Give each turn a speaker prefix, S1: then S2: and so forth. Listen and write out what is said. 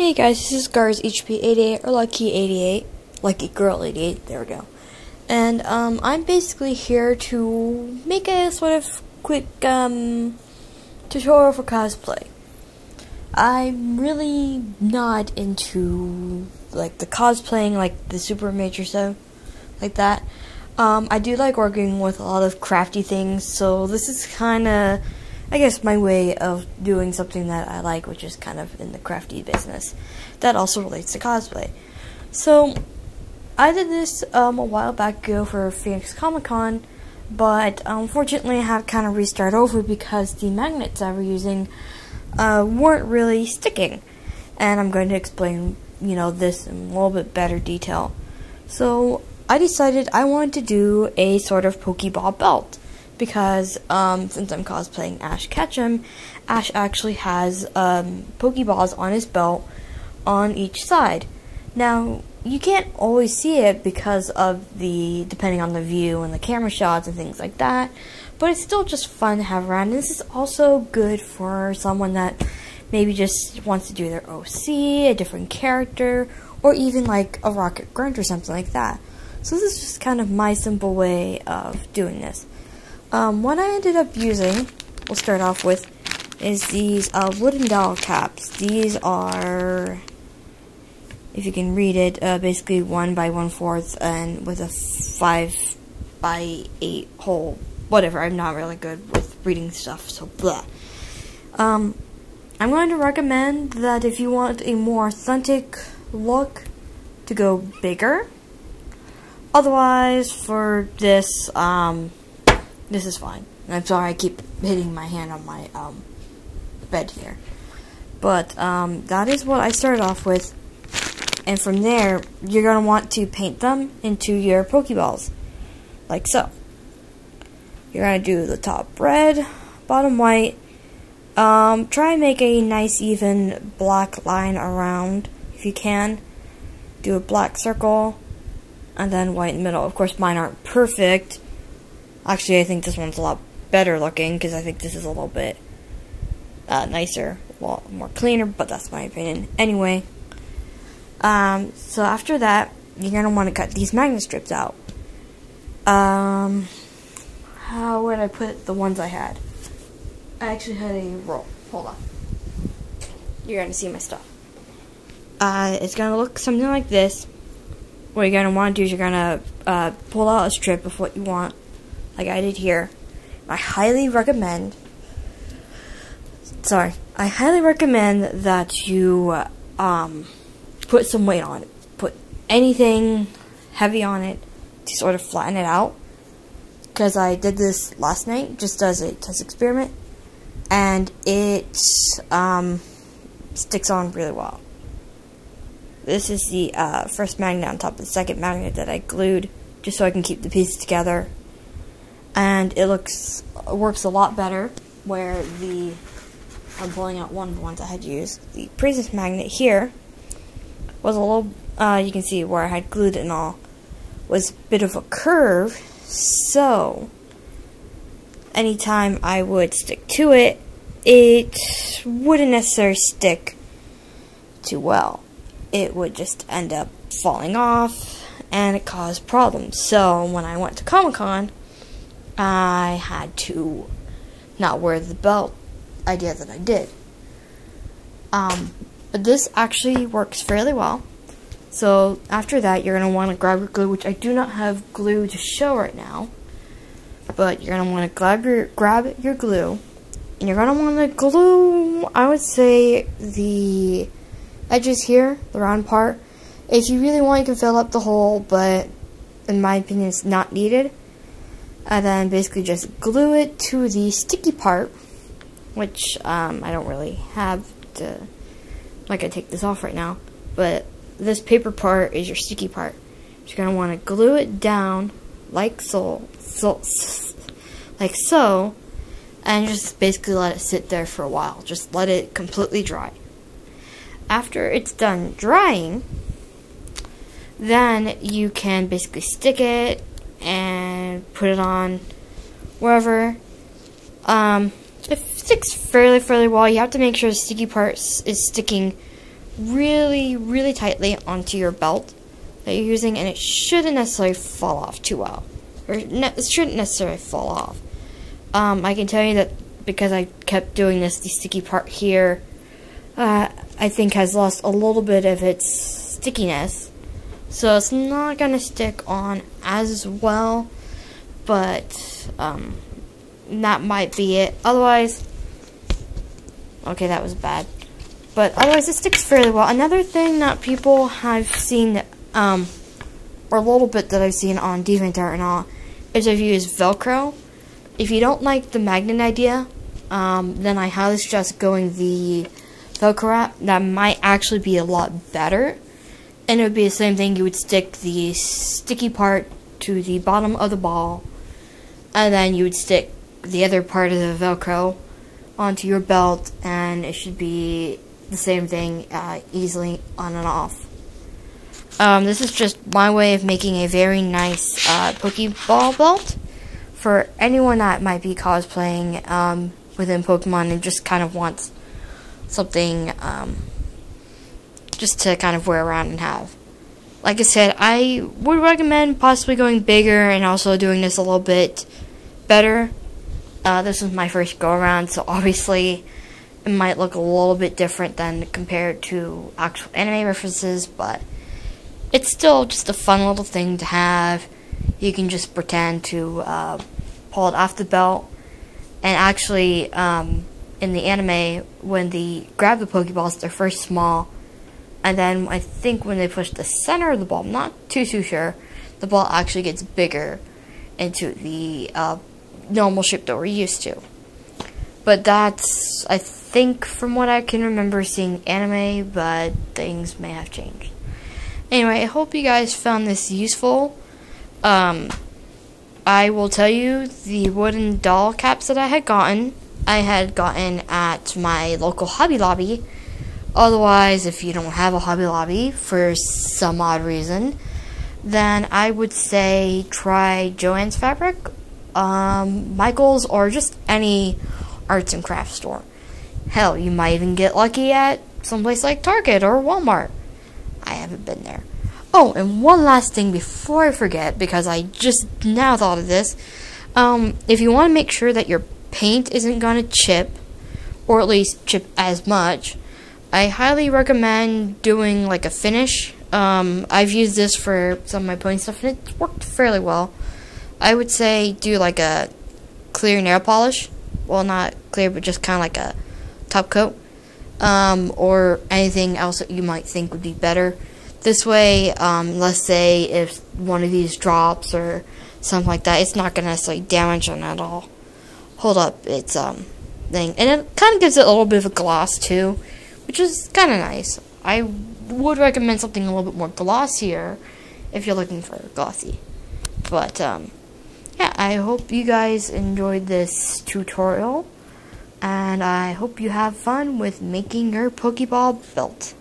S1: Hey guys, this is Gars HP88 or Lucky88, Lucky Girl 88. There we go. And I'm basically here to make a sort of quick tutorial for cosplay. I'm really not into like the cosplaying, like the super major stuff like that. I do like working with a lot of crafty things, so this is kind of, I guess, my way of doing something that I like, which is kind of in the crafty business. That also relates to cosplay. So, I did this a while back ago for Phoenix Comic Con, but unfortunately I had to kind of restart over because the magnets I was using weren't really sticking. And I'm going to explain, this in a little bit better detail. So, I decided I wanted to do a sort of Pokeball belt. Because since I'm cosplaying Ash Ketchum, Ash actually has Pokeballs on his belt on each side. Now, you can't always see it because of depending on the view and the camera shots and things like that, but it's still just fun to have around. And this is also good for someone that maybe just wants to do their OC, a different character, or even like a Rocket Grunt or something like that. So this is just kind of my simple way of doing this. What I ended up using, we'll start off with, is these wooden Dowels Caps. These are, if you can read it, basically 1 by 1/4 and with a 5 by 8 hole. Whatever, I'm not really good with reading stuff, so blah. I'm going to recommend that if you want a more authentic look, to go bigger. Otherwise, for this, this is fine. I'm sorry I keep hitting my hand on my bed here. But that is what I started off with. And from there, you're going to want to paint them into your Pokeballs. Like so. You're going to do the top red, bottom white. Try and make a nice even black line around if you can. Do a black circle. And then white in the middle. Of course, mine aren't perfect. Actually, I think this one's a lot better looking, because I think this is a little bit nicer, a lot more cleaner, but that's my opinion. Anyway, so after that, you're going to want to cut these magnet strips out. How would I put the ones I had? I actually had a roll. Hold on. You're going to see my stuff. It's going to look something like this. What you're going to want to do is you're going to pull out a strip of what you want, like I did here. I highly recommend that you put some weight on it. Put anything heavy on it to sort of flatten it out. Because I did this last night just as a test experiment, and it sticks on really well. This is the first magnet on top of the second magnet that I glued just so I can keep the pieces together. And it works a lot better where I'm pulling out one of the ones I had used. The previous magnet here was a little, you can see where I had glued it and all, was a bit of a curve, so anytime I would stick to it, it wouldn't necessarily stick too well. It would just end up falling off, and it caused problems. So when I went to Comic-Con, I had to not wear the belt idea that I did. But this actually works fairly well. So after that, you're going to want to grab your glue, which I do not have glue to show right now. But you're going to want to grab your glue, and you're going to want to glue, I would say, the edges here, the round part. If you really want, you can fill up the hole, but in my opinion, it's not needed. And then basically just glue it to the sticky part, which I don't really have to, like, I take this off right now, but this paper part is your sticky part. You're going to want to glue it down like so, and just basically let it sit there for a while. Just let it completely dry. After it's done drying, then you can basically stick it and put it on wherever. It sticks fairly well. You have to make sure the sticky part is sticking really, really tightly onto your belt that you're using, and it shouldn't necessarily fall off too well. Or it shouldn't necessarily fall off. I can tell you that because I kept doing this, the sticky part here, I think has lost a little bit of its stickiness. So it's not going to stick on as well, but that might be it. Otherwise, okay, that was bad. But otherwise, it sticks fairly well. Another thing that people have seen, or a little bit that I've seen on DeviantArt and all, is if you use Velcro. If you don't like the magnet idea, then I highly suggest going the Velcro wrap. That might actually be a lot better. And it would be the same thing. You would stick the sticky part to the bottom of the ball, and then you would stick the other part of the Velcro onto your belt, and it should be the same thing, easily on and off. This is just my way of making a very nice Pokeball belt for anyone that might be cosplaying within Pokemon and just kind of wants something just to kind of wear around and have. Like I said, I would recommend possibly going bigger and also doing this a little bit better. This is my first go around, so obviously it might look a little bit different than compared to actual anime references, but it's still just a fun little thing to have. You can just pretend to pull it off the belt, and actually in the anime, when they grab the Pokeballs, they're first small, and then I think when they push the center of the ball, I'm not too sure, the ball actually gets bigger into the normal shape that we're used to. But that's, I think, from what I can remember seeing anime, but things may have changed. Anyway, I hope you guys found this useful. I will tell you, the wooden doll caps that I had gotten at my local Hobby Lobby. Otherwise, if you don't have a Hobby Lobby for some odd reason, then I would say try Joann's Fabric, Michael's, or just any arts and crafts store. Hell, you might even get lucky at someplace like Target or Walmart. I haven't been there. Oh, and one last thing before I forget, because I just now thought of this. If you want to make sure that your paint isn't going to chip, or at least chip as much, I highly recommend doing like a finish. I've used this for some of my paint stuff, and it's worked fairly well. I would say do like a clear nail polish. Well, not clear, but just kind of like a top coat. Or anything else that you might think would be better. This way, let's say if one of these drops or something like that, it's not going to necessarily damage them at all. Hold up, it's thing. And it kind of gives it a little bit of a gloss too, which is kind of nice. I would recommend something a little bit more glossier if you're looking for glossy. But, yeah, I hope you guys enjoyed this tutorial, and I hope you have fun with making your Pokeball belt.